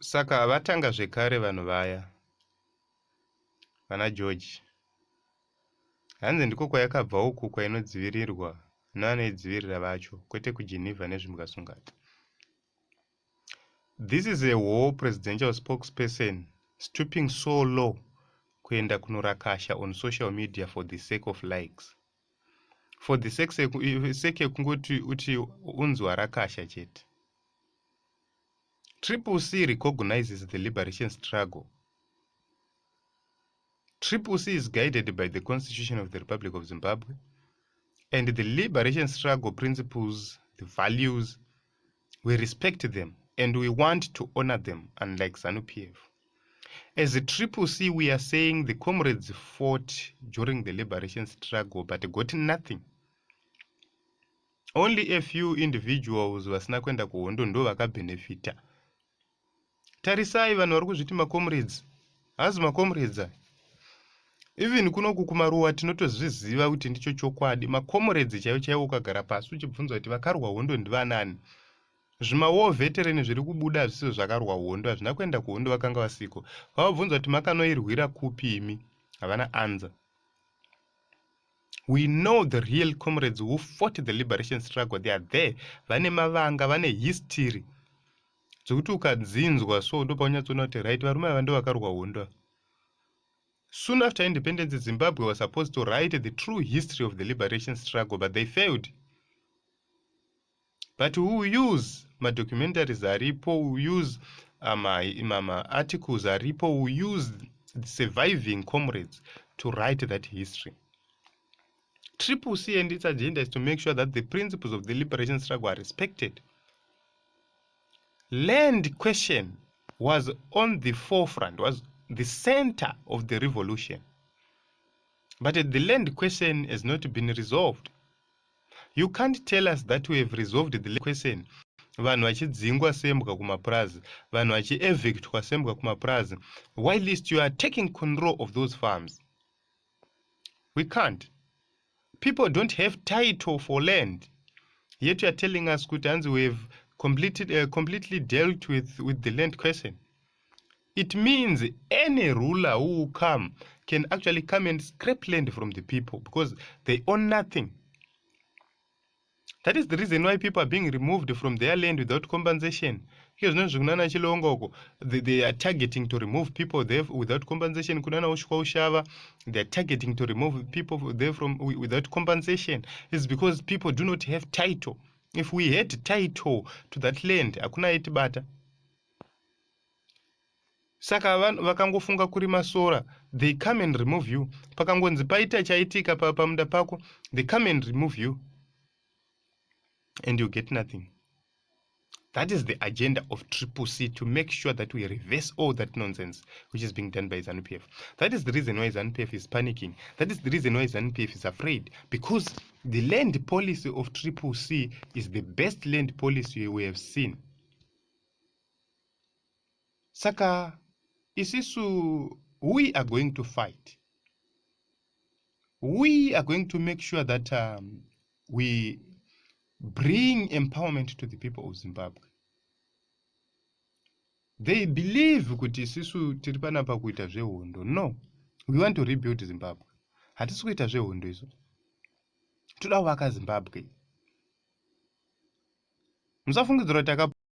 Saka vatanga zvekare vanhu vaya vana George. Hanzi ndiko kwayakabva uku kwainodzivirirwa nevanoidzivirira vacho, kwete kuGeneva nezvimukasungata. This is a war presidential spokesperson stooping so low kuenda kunorakasha on social media for the sake of likes. For the sake yekungoti uti unzi warakasha chete. Triple C recognizes the liberation struggle. Triple C is guided by the Constitution of the Republic of Zimbabwe and the liberation struggle principles, the values, we respect them and we want to honor them, unlike ZANU-PF. As a Triple C, we are saying the comrades fought during the liberation struggle but got nothing. Only a few individuals vasina kuenda kuhondo ndo vakabenefita. Tarisai vanhu vari kuzviti macomrades. Hazi macomrades. Even kunoku kumaruwa tinotozviziva kuti ndicho chokwadi. Macomrades chaivo chaivo ukagara pasi uchibvunzwa kuti vakarwa hondo ndivanani. Zvimawo veteran zviri kubuda zvisizvo zvakarwa hondo hazvina kuenda kuhondo vakanga vasiko. Vavabvunzwa kuti makanoirwira kupi imi? Havana answer. We know the real comrades who fought the liberation struggle. They are there. Vane mavanga, vane history. Zokuti ukadzinzwa so ndo paunyatsoona kuti right varume ava ndo vakarwa hondo. Soon after independence, Zimbabwe was supposed to write the true history of the liberation struggle, but they failed. But who use my documentaries aripo, who use my articles aripo, who use the surviving comrades to write that history. Triple C and its agenda is to make sure that the principles of the liberation struggle are respected. Land question was on the forefront, was the center of the revolution. But the land question has not been resolved. You can't tell us that we have resolved the land question. Vanhu vachidzingwa sembwa kumapurazi, vanhu vachievictwa sembwa kumapurazi, while least you are taking control of those farms. We can't. People don't have title for land. Yet you are telling us kuti we have completely dealt with the land question. It means any ruler who will come can actually come and scrape land from the people because they own nothing. That is the reason why people are being removed from their land without compensation. They are targeting to remove people there without compensation. They are targeting to remove people there without compensation. It's because people do not have title. If we had title to that land, hakuna itibata. Saka vakangofunga kurima sora, they come and remove you. Pakangonzi paita chaitika pamunda pako, they come and remove you. And you get nothing. That is the agenda of Triple C, to make sure that we reverse all that nonsense which is being done by ZANU-PF. That is the reason why ZANU-PF is panicking. That is the reason why ZANU-PF is afraid. Because the land policy of Triple C is the best land policy we have seen. Saka, isisu, we are going to fight. We are going to make sure that we bring empowerment to the people of Zimbabwe. They believe kuti sisu tiri panapa kuita zvehondo. No, we want to rebuild Zimbabwe. Hatisi kuita zvehondo izo. Toda kuvaka Zimbabwe. Musafungidzira kuti